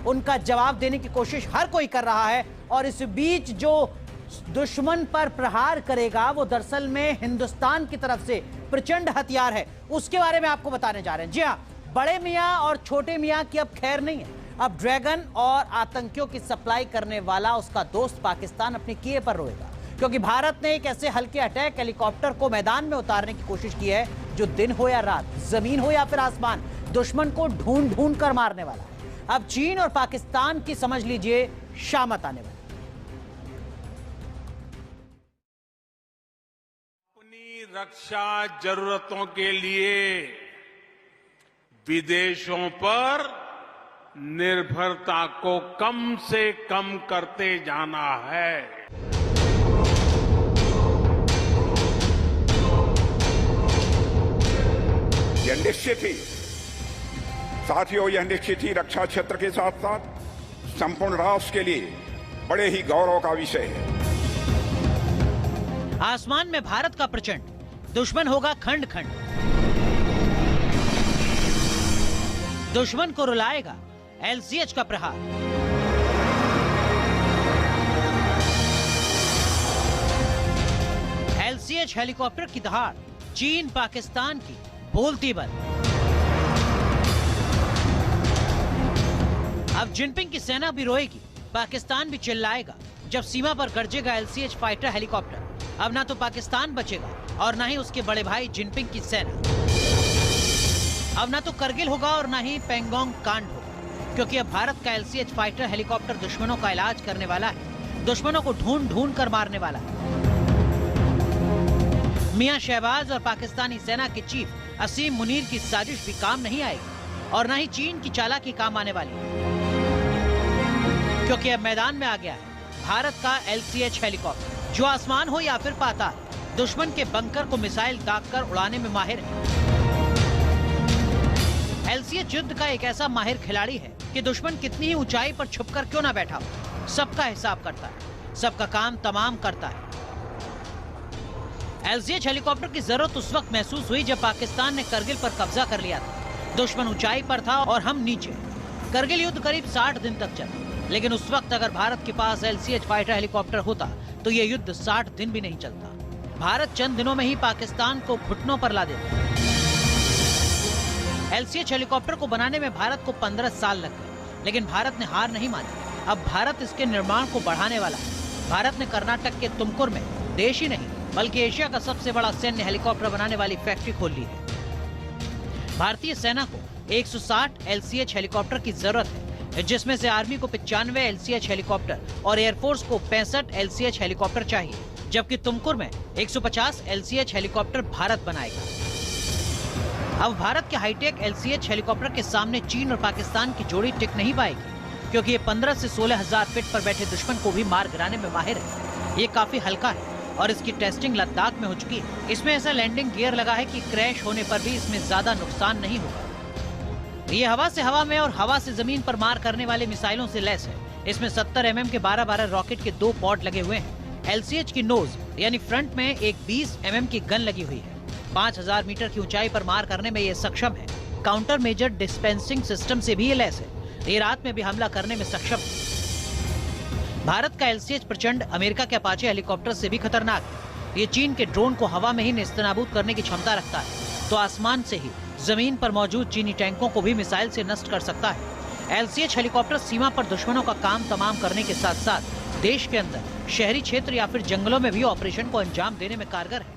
उनका जवाब देने की कोशिश हर कोई कर रहा है और इस बीच जो दुश्मन पर प्रहार करेगा वो दरअसल में हिंदुस्तान की तरफ से प्रचंड हथियार है। उसके बारे में आपको बताने जा रहे हैं। जी हां, बड़े मियां और छोटे मियां की अब खैर नहीं है। अब ड्रैगन और आतंकियों की सप्लाई करने वाला उसका दोस्त पाकिस्तान अपने किए पर रोएगा, क्योंकि भारत ने एक ऐसे हल्के अटैक हेलीकॉप्टर को मैदान में उतारने की कोशिश की है जो दिन हो या रात, जमीन हो या फिर आसमान, दुश्मन को ढूंढ ढूंढ कर मारने वाला है। अब चीन और पाकिस्तान की समझ लीजिए शामत आने वाली। अपनी रक्षा जरूरतों के लिए विदेशों पर निर्भरता को कम से कम करते जाना है। यह निश्चित ही साथियों, यह निश्चित ही रक्षा क्षेत्र के साथ साथ संपूर्ण राष्ट्र के लिए बड़े ही गौरव का विषय है। आसमान में भारत का प्रचंड, दुश्मन होगा खंड खंड, दुश्मन को रुलाएगा LCH का प्रहार। LCH हेलीकॉप्टर की दहाड़, चीन पाकिस्तान की बोलती बंद। अब जिनपिंग की सेना भी रोएगी, पाकिस्तान भी चिल्लाएगा जब सीमा पर गरजेगा LCH फाइटर हेलीकॉप्टर। अब ना तो पाकिस्तान बचेगा और ना ही उसके बड़े भाई जिनपिंग की सेना। अब ना तो करगिल होगा और ना ही पेंगोंग कांड होगा, क्योंकि अब भारत का LCH फाइटर हेलीकॉप्टर दुश्मनों का इलाज करने वाला है, दुश्मनों को ढूंढ ढूंढ कर मारने वाला है। मियां शहबाज और पाकिस्तानी सेना के चीफ असीम मुनीर की साजिश भी काम नहीं आएगी और ना ही चीन की चालाकी काम आने वाली है, क्योंकि अब मैदान में आ गया है भारत का LCH हेलीकॉप्टर, जो आसमान हो या फिर पाताल, दुश्मन के बंकर को मिसाइल दागकर उड़ाने में माहिर है। LCH युद्ध का एक ऐसा माहिर खिलाड़ी है कि दुश्मन कितनी ही ऊंचाई पर छुपकर क्यों ना बैठा हो, सबका हिसाब करता है, सबका काम तमाम करता है। LCH हेलीकॉप्टर की जरूरत उस वक्त महसूस हुई जब पाकिस्तान ने करगिल पर कब्जा कर लिया था। दुश्मन ऊंचाई पर था और हम नीचे। करगिल युद्ध करीब 60 दिन तक चला, लेकिन उस वक्त अगर भारत के पास LCH फाइटर हेलीकॉप्टर होता तो ये युद्ध 60 दिन भी नहीं चलता। भारत चंद दिनों में ही पाकिस्तान को घुटनों पर ला देता। LCH हेलीकॉप्टर को बनाने में भारत को 15 साल लग गए, लेकिन भारत ने हार नहीं मानी। अब भारत इसके निर्माण को बढ़ाने वाला है। भारत ने कर्नाटक के तुमकुर में देश ही नहीं बल्कि एशिया का सबसे बड़ा सैन्य हेलीकॉप्टर बनाने वाली फैक्ट्री खोल ली है। भारतीय सेना को 160 LCH हेलीकॉप्टर की जरूरत है, जिसमें से आर्मी को 95 LCH हेलीकॉप्टर और एयरफोर्स को 65 LCH हेलीकॉप्टर चाहिए, जबकि तुमकुर में 150 LCH हेलीकॉप्टर भारत बनाएगा। अब भारत के हाईटेक LCH हेलीकॉप्टर के सामने चीन और पाकिस्तान की जोड़ी टिक नहीं पाएगी, क्योंकि ये 15 से 16 हजार फीट पर बैठे दुश्मन को भी मार गिराने में माहिर है। ये काफी हल्का है और इसकी टेस्टिंग लद्दाख में हो चुकी है। इसमें ऐसा लैंडिंग गियर लगा है कि क्रैश होने पर भी इसमें ज्यादा नुकसान नहीं होगा। ये हवा से हवा में और हवा से जमीन पर मार करने वाले मिसाइलों से लैस है। इसमें 70 mm के 12-12 रॉकेट के 2 पॉड लगे हुए हैं। LCH की नोज यानी फ्रंट में एक 20 mm की गन लगी हुई है। 5000 मीटर की ऊंचाई पर मार करने में ये सक्षम है। काउंटर मेजर डिस्पेंसिंग सिस्टम से भी ये लैस है। ये रात में भी हमला करने में सक्षम है। भारत का LCH प्रचंड अमेरिका के अपाचे हेलीकॉप्टर से भी खतरनाक है। ये चीन के ड्रोन को हवा में ही नेस्तनाबूद करने की क्षमता रखता है, तो आसमान से ही जमीन पर मौजूद चीनी टैंकों को भी मिसाइल से नष्ट कर सकता है। LCH हेलीकॉप्टर सीमा पर दुश्मनों का काम तमाम करने के साथ साथ देश के अंदर शहरी क्षेत्र या फिर जंगलों में भी ऑपरेशन को अंजाम देने में कारगर है।